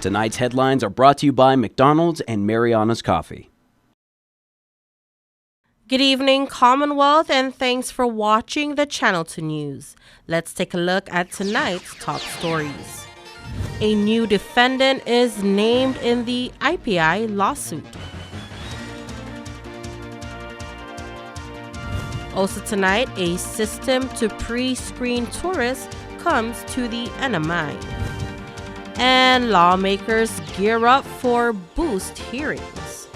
Tonight's headlines are brought to you by McDonald's and Mariana's Coffee. Good evening, Commonwealth, and thanks for watching the Channel 2 News. Let's take a look at tonight's top stories. A new defendant is named in the IPI lawsuit. Also tonight, a system to pre-screen tourists comes to the NMI. And lawmakers gear up for boost hearings.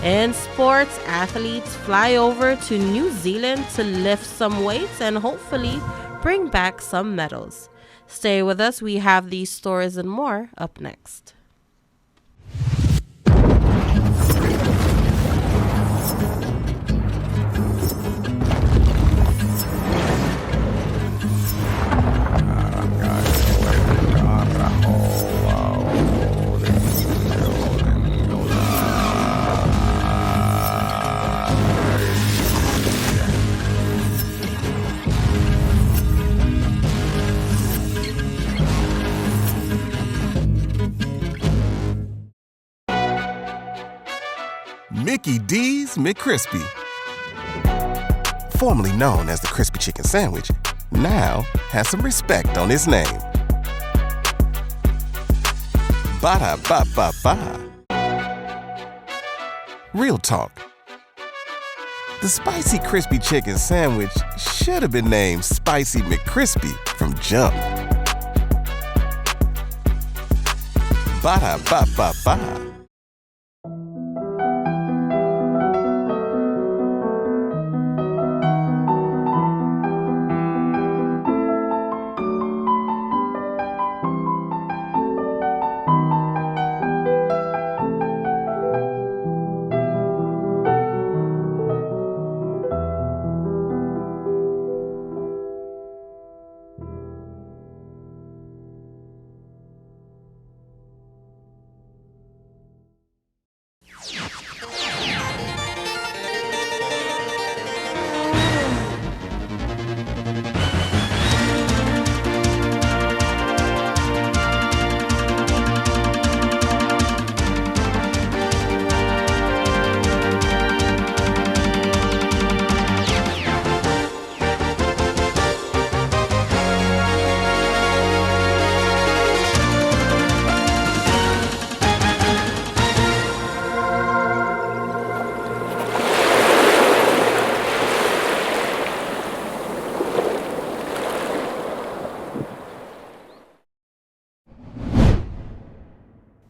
In sports, athletes fly over to New Zealand to lift some weights and hopefully bring back some medals. Stay with us, we have these stories and more up next. Mickey D's McCrispy, formerly known as the Crispy Chicken Sandwich, now has some respect on his name. Ba-da-ba-ba-ba. Real talk. The Spicy Crispy Chicken Sandwich should have been named Spicy McCrispy from jump. Ba-da-ba-ba-ba.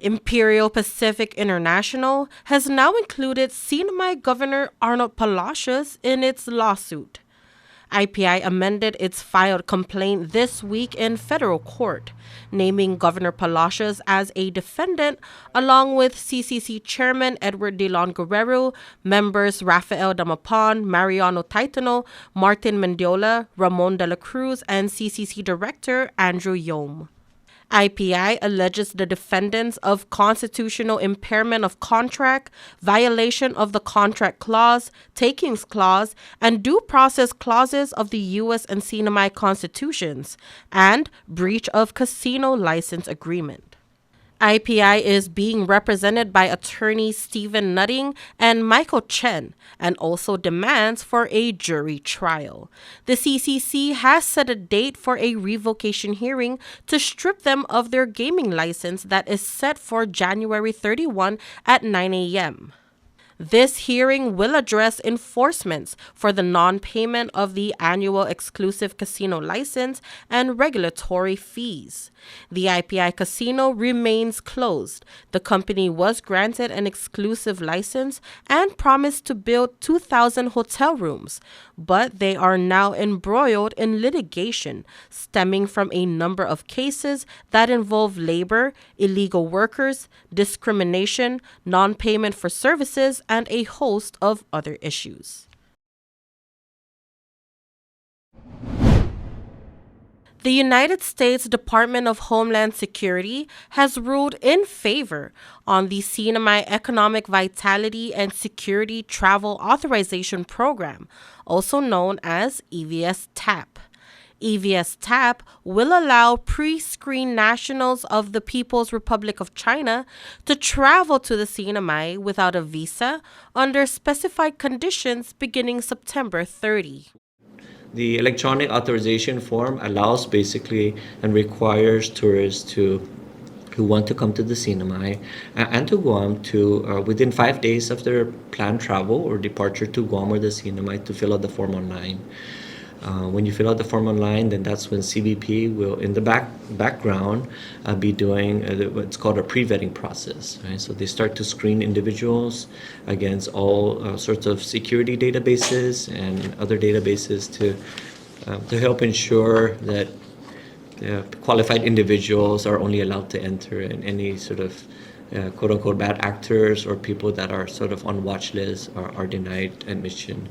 Imperial Pacific International has now included CNMI Governor Arnold Palacios in its lawsuit. IPI amended its filed complaint this week in federal court, naming Governor Palacios as a defendant along with CCC Chairman Edward DeLon Guerrero, members Rafael Damapan, Mariano Taitano, Martin Mendiola, Ramon de la Cruz, and CCC Director Andrew Yome. IPI alleges the defendants of constitutional impairment of contract, violation of the contract clause, takings clause, and due process clauses of the U.S. and CNMI constitutions, and breach of casino license agreement. IPI is being represented by attorneys Stephen Nutting and Michael Chen, and also demands for a jury trial. The CCC has set a date for a revocation hearing to strip them of their gaming license that is set for January 31 at 9 a.m. This hearing will address enforcements for the non-payment of the annual exclusive casino license and regulatory fees. The IPI casino remains closed. The company was granted an exclusive license and promised to build 2,000 hotel rooms, but they are now embroiled in litigation stemming from a number of cases that involve labor, illegal workers, discrimination, non-payment for services, and a host of other issues. The United States Department of Homeland Security has ruled in favor on the CNMI Economic Vitality and Security Travel Authorization Program, also known as EVS-TAP. EVS TAP will allow pre-screened nationals of the People's Republic of China to travel to the CNMI without a visa under specified conditions beginning September 30. The electronic authorization form allows basically and requires tourists who want to come to the CNMI and to Guam to within 5 days of their planned travel or departure to Guam or the CNMI to fill out the form online. When you fill out the form online, then that's when CBP will, in the background, be doing what's called a pre-vetting process. Right? So they start to screen individuals against all sorts of security databases and other databases to help ensure that qualified individuals are only allowed to enter, and any sort of quote-unquote bad actors or people that are sort of on watch lists are denied admission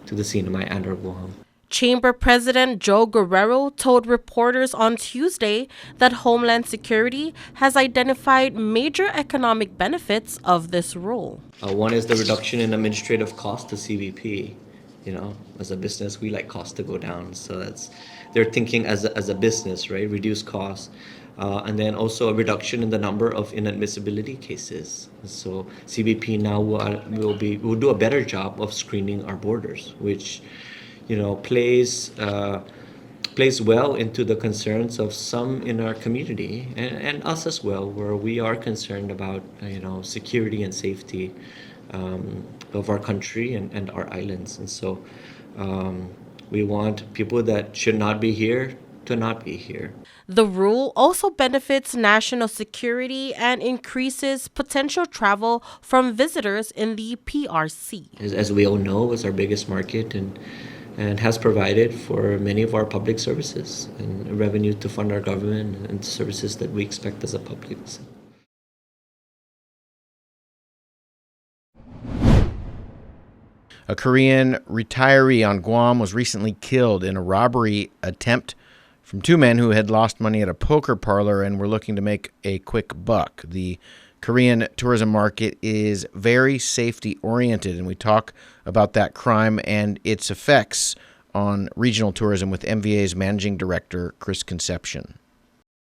to the CNMI and or Guam. Chamber President Joe Guerrero told reporters on Tuesday that Homeland Security has identified major economic benefits of this rule. One is the reduction in administrative cost to CBP. You know, as a business, we like costs to go down. So they're thinking as a business, right? Reduce costs. And then also a reduction in the number of inadmissibility cases. So CBP now will do a better job of screening our borders, which plays well into the concerns of some in our community and us as well, where we are concerned about security and safety of our country and our islands. And so we want people that should not be here to not be here. The rule also benefits national security and increases potential travel from visitors in the PRC. As we all know, it's our biggest market and has provided for many of our public services and revenue to fund our government and services that we expect as a public. A Korean retiree on Guam was recently killed in a robbery attempt from two men who had lost money at a poker parlor and were looking to make a quick buck. The Korean tourism market is very safety-oriented, and we talk about that crime and its effects on regional tourism with MVA's Managing Director, Chris Concepcion.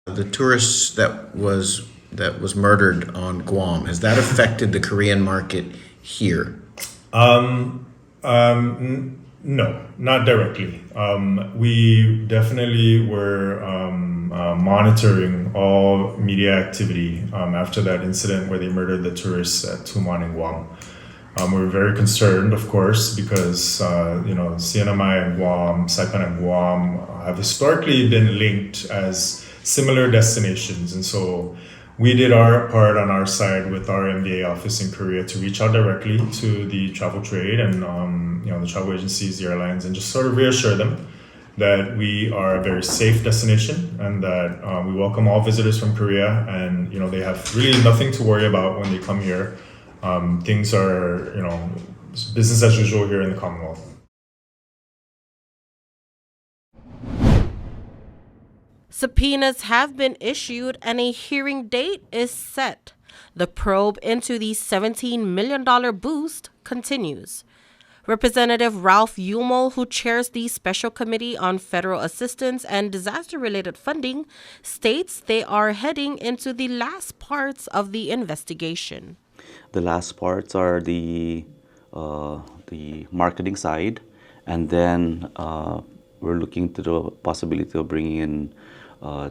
The tourist that was murdered on Guam, has that affected the Korean market here? No, not directly. We definitely were monitoring all media activity after that incident where they murdered the tourists at Tumon in Guam. We were very concerned, of course, because CNMI and Guam, Saipan and Guam have historically been linked as similar destinations, and so we did our part on our side with our MBA office in Korea to reach out directly to the travel trade and the travel agencies, the airlines, and just sort of reassure them that we are a very safe destination and that we welcome all visitors from Korea, and they have really nothing to worry about when they come here. Things are business as usual here in the Commonwealth. Subpoenas have been issued and a hearing date is set. The probe into the $17 million boost continues. Representative Ralph Yumel, who chairs the Special Committee on Federal Assistance and Disaster-Related Funding, states they are heading into the last parts of the investigation. The last parts are the marketing side, and then we're looking to the possibility of bringing in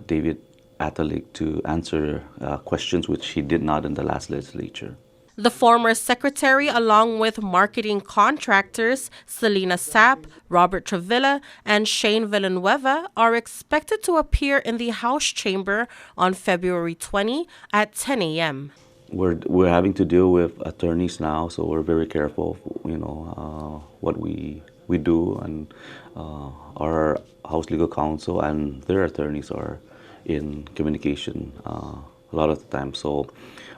David Atalik to answer questions which he did not in the last legislature. The former secretary, along with marketing contractors Selena Sapp, Robert Travilla, and Shane Villanueva, are expected to appear in the House chamber on February 20 at 10 a.m. We're having to deal with attorneys now, so we're very careful of what we do, and our House Legal Counsel and their attorneys are in communication a lot of the time. So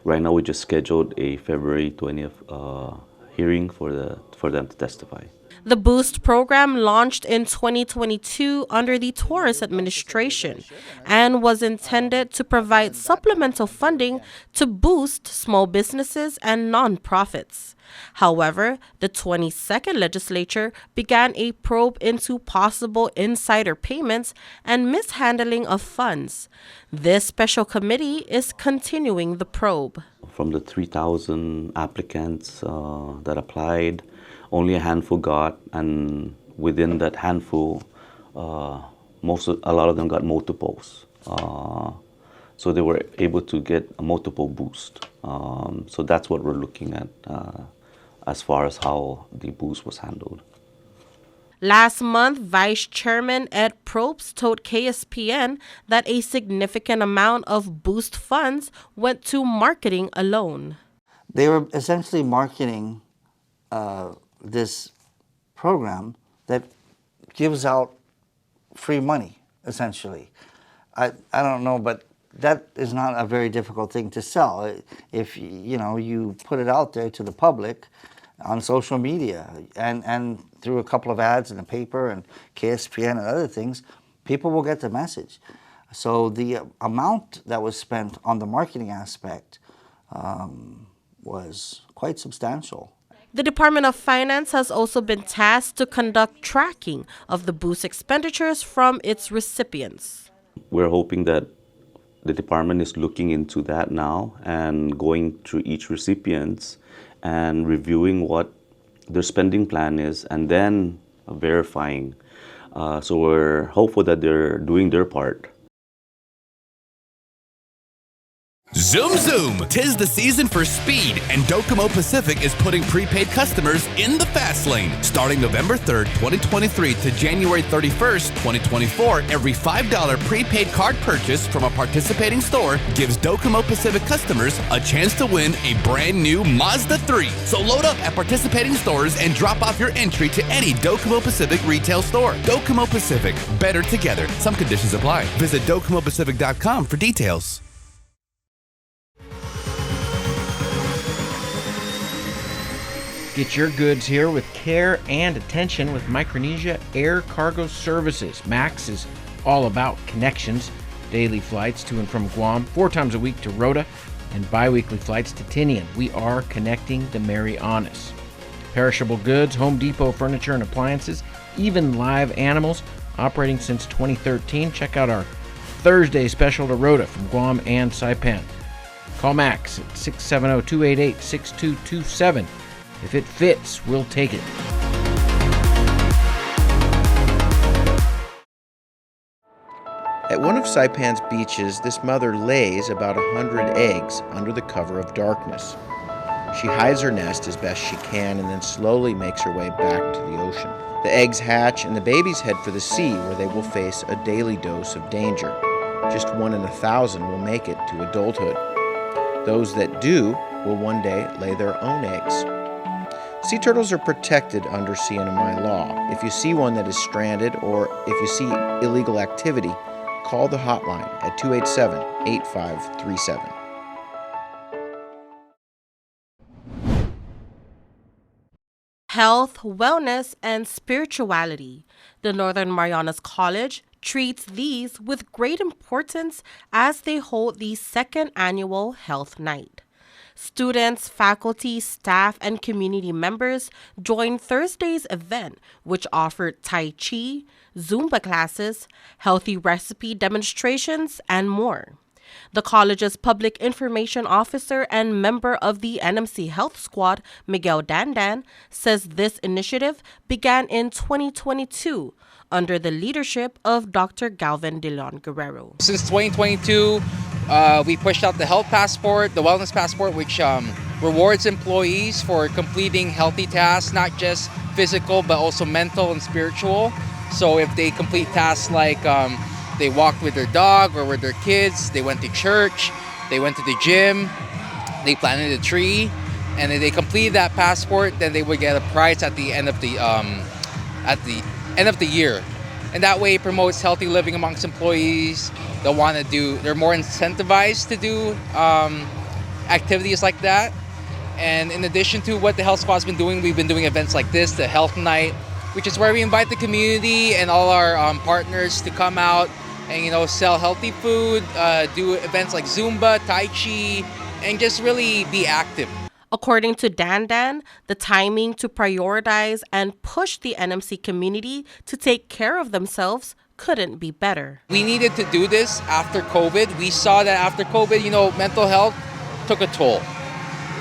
right now we just scheduled a February 20th hearing for them to testify. The Boost program launched in 2022 under the Torres administration and was intended to provide supplemental funding to boost small businesses and nonprofits. However, the 22nd legislature began a probe into possible insider payments and mishandling of funds. This special committee is continuing the probe. From the 3,000 applicants that applied, only a handful got, and within that handful, a lot of them got multiples. So they were able to get a multiple boost. So that's what we're looking at as far as how the boost was handled. Last month, Vice Chairman Ed Probst told KSPN that a significant amount of Boost funds went to marketing alone. They were essentially marketing this program that gives out free money, essentially. I don't know, but that is not a very difficult thing to sell. If you put it out there to the public on social media and through a couple of ads in the paper and KSPN and other things, people will get the message. So the amount that was spent on the marketing aspect was quite substantial. The Department of Finance has also been tasked to conduct tracking of the Boost expenditures from its recipients. We're hoping that the department is looking into that now and going through each recipient and reviewing what their spending plan is and then verifying. So we're hopeful that they're doing their part. Zoom Zoom! 'Tis the season for speed, and Docomo Pacific is putting prepaid customers in the fast lane. Starting November 3rd, 2023 to January 31st, 2024, every $5 prepaid card purchase from a participating store gives Docomo Pacific customers a chance to win a brand new Mazda 3. So load up at participating stores and drop off your entry to any Docomo Pacific retail store. Docomo Pacific, better together. Some conditions apply. Visit DocomoPacific.com for details. Get your goods here with care and attention with Micronesia Air Cargo Services. MAX is all about connections. Daily flights to and from Guam, 4 times a week to Rota, and bi-weekly flights to Tinian. We are connecting the Marianas. Perishable goods, Home Depot furniture and appliances, even live animals, operating since 2013. Check out our Thursday special to Rota from Guam and Saipan. Call Max at 670-288-6227. If it fits, we'll take it. At one of Saipan's beaches, this mother lays about 100 eggs under the cover of darkness. She hides her nest as best she can and then slowly makes her way back to the ocean. The eggs hatch and the babies head for the sea, where they will face a daily dose of danger. Just 1 in 1,000 will make it to adulthood. Those that do will one day lay their own eggs. Sea turtles are protected under CNMI law. If you see one that is stranded or if you see illegal activity, call the hotline at 287-8537. Health, wellness, and spirituality. The Northern Marianas College treats these with great importance as they hold the 2nd annual Health Night. Students, faculty, staff, and community members joined Thursday's event, which offered Tai Chi, Zumba classes, healthy recipe demonstrations, and more. The college's public information officer and member of the NMC Health Squad, Miguel Dandan, says this initiative began in 2022 under the leadership of Dr. Galvin De Leon Guerrero. Since 2022, we pushed out the health passport, the wellness passport, which rewards employees for completing healthy tasks, not just physical, but also mental and spiritual. So if they complete tasks like they walked with their dog or with their kids, they went to church, they went to the gym, they planted a tree, and if they completed that passport, then they would get a prize at the end of the year. And that way it promotes healthy living amongst employees. They're more incentivized to do activities like that. And in addition to what the Health Squad's been doing, we've been doing events like this, the Health Night, which is where we invite the community and all our partners to come out and sell healthy food, do events like Zumba, Tai Chi, and just really be active. According to Dan, the timing to prioritize and push the NMC community to take care of themselves couldn't be better. We needed to do this after COVID. We saw that after COVID, mental health took a toll.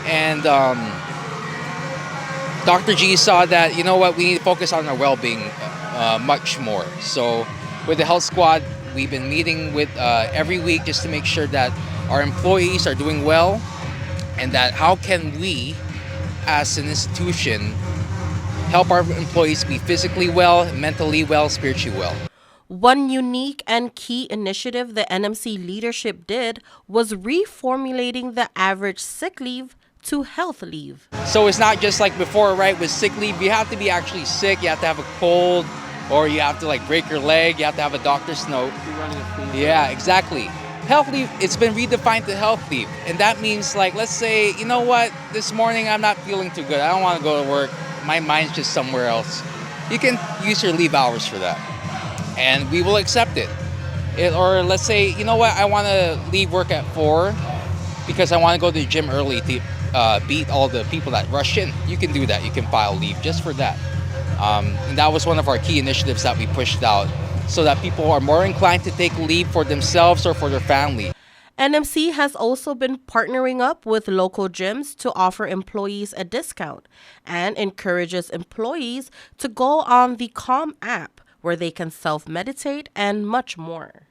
And Dr. G saw that, we need to focus on our well-being much more. So with the health squad, we've been meeting with every week just to make sure that our employees are doing well, and that how can we, as an institution, help our employees be physically well, mentally well, spiritually well. One unique and key initiative the NMC leadership did was reformulating the average sick leave to health leave. So it's not just like before, right? With sick leave, you have to be actually sick, you have to have a cold, or you have to break your leg, you have to have a doctor's note. Yeah, exactly. Health leave, it's been redefined to health leave. And that means let's say, this morning I'm not feeling too good. I don't want to go to work. My mind's just somewhere else. You can use your leave hours for that. And we will accept it. Or let's say, I want to leave work at 4 because I want to go to the gym early to beat all the people that rush in. You can do that. You can file leave just for that. And that was one of our key initiatives that we pushed out, so that people are more inclined to take leave for themselves or for their family. NMC has also been partnering up with local gyms to offer employees a discount and encourages employees to go on the Calm app where they can self-meditate and much more.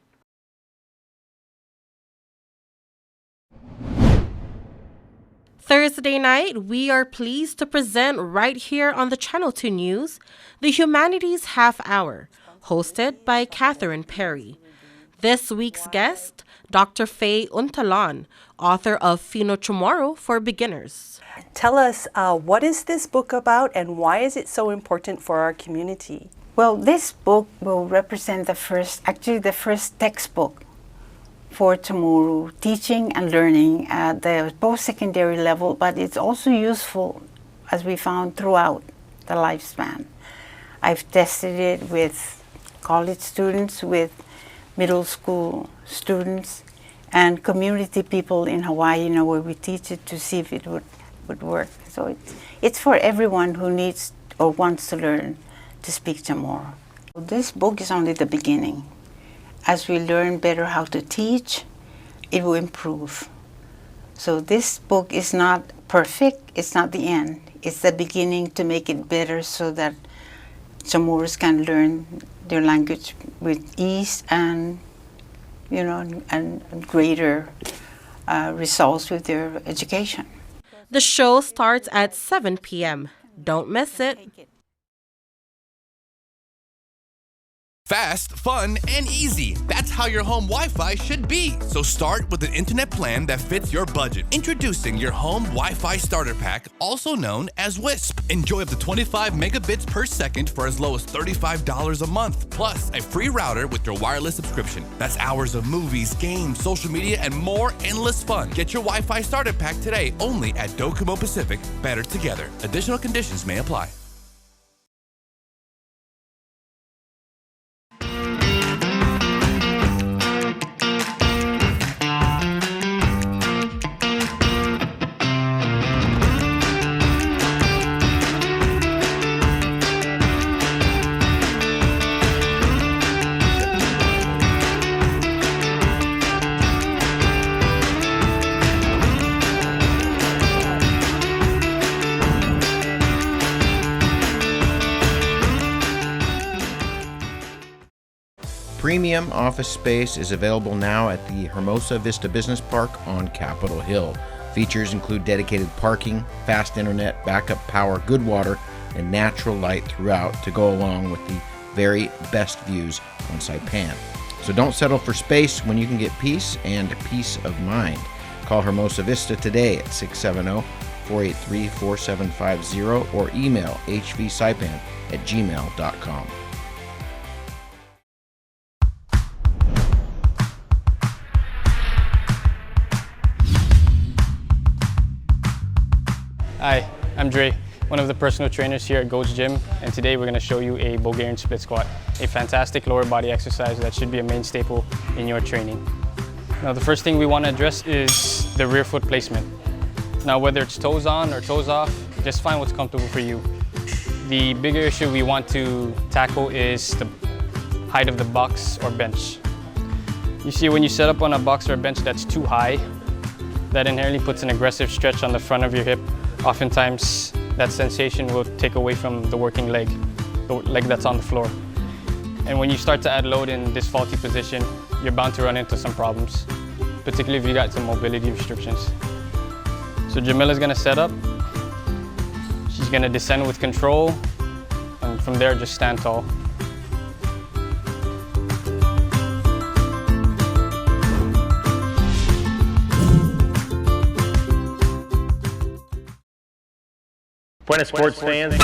Thursday night, we are pleased to present right here on the Channel 2 News, the Humanities Half Hour, hosted by Catherine Perry. This week's guest, Dr. Faye Untalan, author of Chamorro for Beginners. Tell us, what is this book about and why is it so important for our community? Well, this book will represent the first textbook for Chamorro, teaching and learning at the post-secondary level, but it's also useful, as we found, throughout the lifespan. I've tested it with college students, with middle school students, and community people in Hawaii, where we teach it to see if it would work. So it's for everyone who needs or wants to learn to speak Chamorro. This book is only the beginning. As we learn better how to teach, it will improve. So this book is not perfect, it's not the end. It's the beginning to make it better so that Chamorros can learn their language with ease and, and greater results with their education. The show starts at 7 p.m. Don't miss it. Fast, fun, and easy. That's how your home Wi-Fi should be. So start with an internet plan that fits your budget. Introducing your home Wi-Fi starter pack, also known as WISP. Enjoy up to 25 megabits per second for as low as $35 a month. Plus, a free router with your wireless subscription. That's hours of movies, games, social media, and more endless fun. Get your Wi-Fi starter pack today only at Docomo Pacific. Better together. Additional conditions may apply. Premium office space is available now at the Hermosa Vista Business Park on Capitol Hill. Features include dedicated parking, fast internet, backup power, good water, and natural light throughout to go along with the very best views on Saipan. So don't settle for space when you can get peace and peace of mind. Call Hermosa Vista today at 670-483-4750 or email hvsaipan@gmail.com. Hi, I'm Dre. one of the personal trainers here at Goat's Gym, and today we're going to show you a Bulgarian split squat, a fantastic lower body exercise that should be a main staple in your training. Now the first thing we want to address is the rear foot placement. Now whether it's toes on or toes off, just find what's comfortable for you. The bigger issue we want to tackle is the height of the box or bench. You see, when you set up on a box or a bench that's too high, that inherently puts an aggressive stretch on the front of your hip. Oftentimes, that sensation will take away from the working leg, the leg that's on the floor. And when you start to add load in this faulty position, you're bound to run into some problems, particularly if you got some mobility restrictions. So Jamila's gonna set up. She's gonna descend with control, and from there, just stand tall. Buenas sports fans.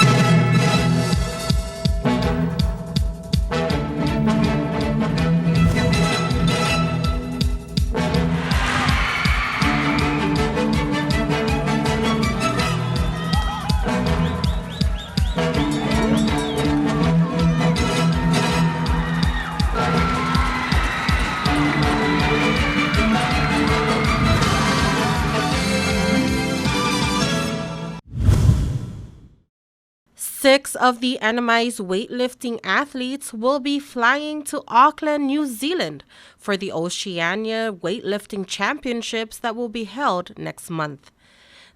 Six of the NMI's weightlifting athletes will be flying to Auckland, New Zealand for the Oceania Weightlifting Championships that will be held next month.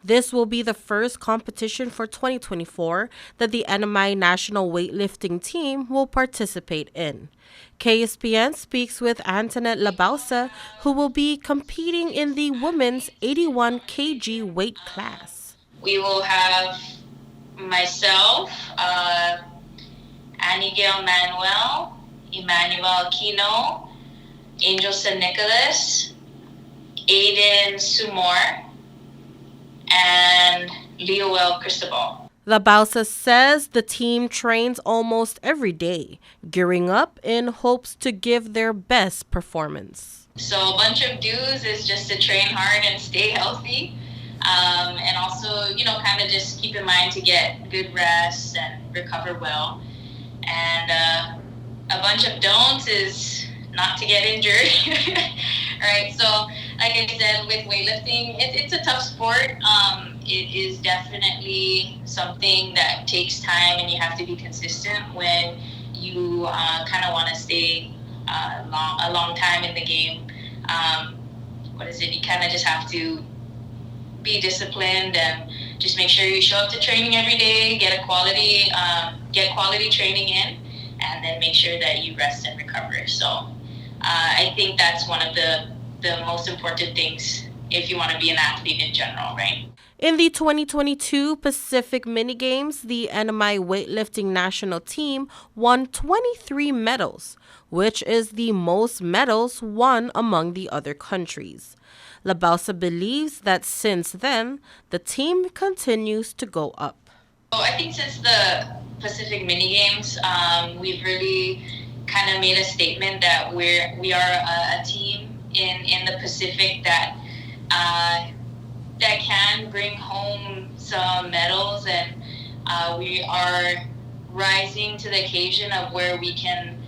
This will be the first competition for 2024 that the NMI national weightlifting team will participate in. KSPN speaks with Antoinette Labausa, who will be competing in the women's 81 kg weight class. We will have myself, Anigel Manuel, Emmanuel Aquino, Angel St. Nicholas, Aiden Sumor, and Leoel Cristobal. Labausa says the team trains almost every day, gearing up in hopes to give their best performance. So a bunch of do's is just to train hard and stay healthy. And also, kind of just keep in mind to get good rest and recover well. And a bunch of don'ts is not to get injured, right? So, like I said, with weightlifting, it's a tough sport. It is definitely something that takes time, and you have to be consistent when you kind of want to stay a long time in the game. You kind of just have to be disciplined and just make sure you show up to training every day, get quality training in, and then make sure that you rest and recover. So I think that's one of the most important things if you want to be an athlete in general, right? In the 2022 Pacific Mini Games, the NMI weightlifting national team won 23 medals, which is the most medals won among the other countries. Labausa believes that since then, the team continues to go up. So I think since the Pacific Mini Games, we've really kind of made a statement that we are a team in the Pacific that can bring home some medals, and we are rising to the occasion of where we can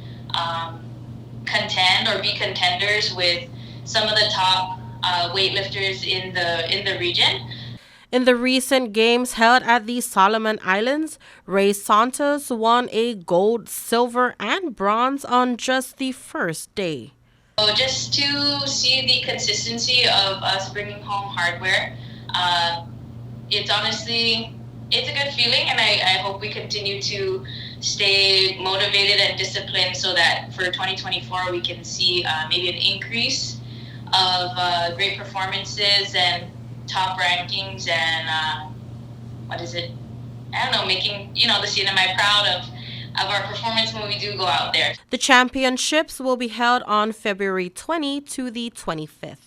contend or be contenders with some of the top weightlifters in the region. In the recent games held at the Solomon Islands, Ray Santos won a gold, silver, and bronze on just the first day. So just to see the consistency of us bringing home hardware, it's a good feeling, and I hope we continue to stay motivated and disciplined so that for 2024 we can see maybe an increase of great performances and top rankings and making the CNMI proud of our performance when we do go out there. The championships will be held on February 20 to the 25th.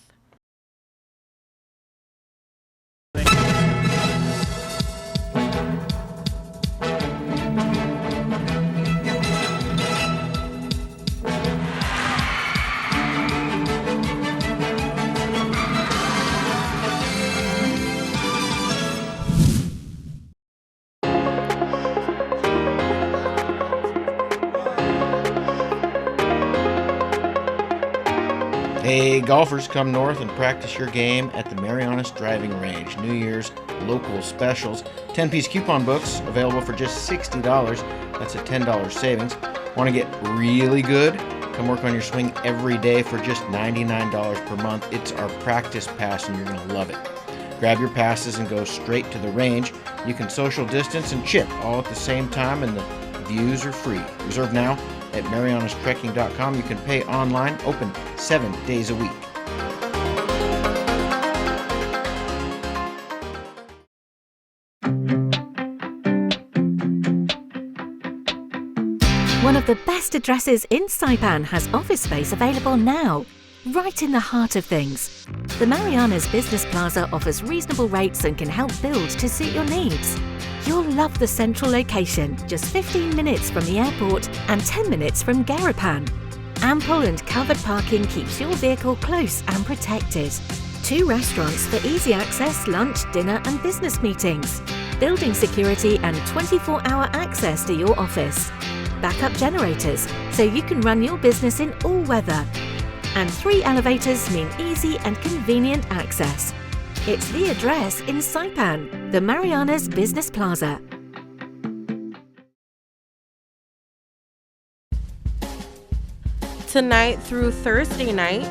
Hey, golfers, come north and practice your game at the Marianas Driving Range. New Year's local specials. 10-piece coupon books available for just $60. That's a $10 savings. Want to get really good? Come work on your swing every day for just $99 per month. It's our practice pass and you're going to love it. Grab your passes and go straight to the range. You can social distance and chip all at the same time, and the views are free. Reserve now at marianastrekking.com. You can pay online, open 7 days a week. One of the best addresses in Saipan has office space available now, right in the heart of things. The Marianas Business Plaza offers reasonable rates and can help build to suit your needs. You'll love the central location, just 15 minutes from the airport and 10 minutes from Garapan. Ample and covered parking keeps your vehicle close and protected. 2 restaurants for easy access, lunch, dinner and business meetings. Building security and 24-hour access to your office. Backup generators, so you can run your business in all weather. And 3 elevators mean easy and convenient access. It's the address in Saipan, the Marianas Business Plaza. Tonight through Thursday night,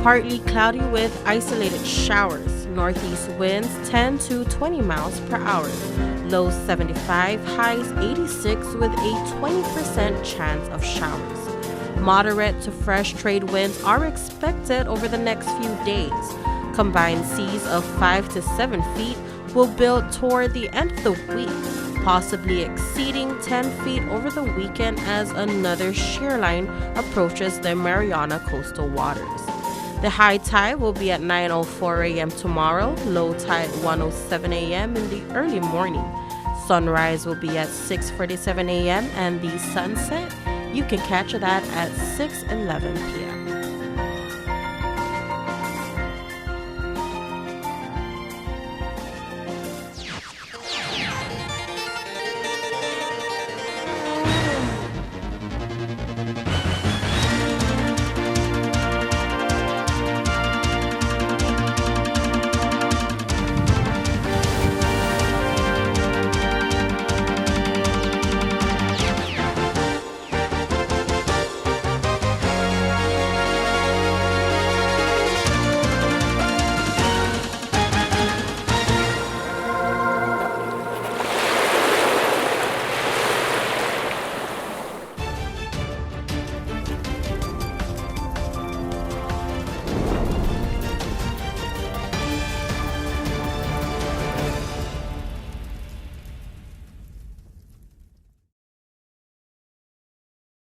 partly cloudy with isolated showers. Northeast winds 10 to 20 miles per hour. Lows 75, highs 86 with a 20% chance of showers. Moderate to fresh trade winds are expected over the next few days. Combined seas of 5 to 7 feet will build toward the end of the week, possibly exceeding 10 feet over the weekend as another shear line approaches the Mariana coastal waters. The high tide will be at 9:04 a.m. tomorrow, low tide 1:07 a.m. in the early morning. Sunrise will be at 6:47 a.m. and the sunset, you can catch that at 6:11 p.m.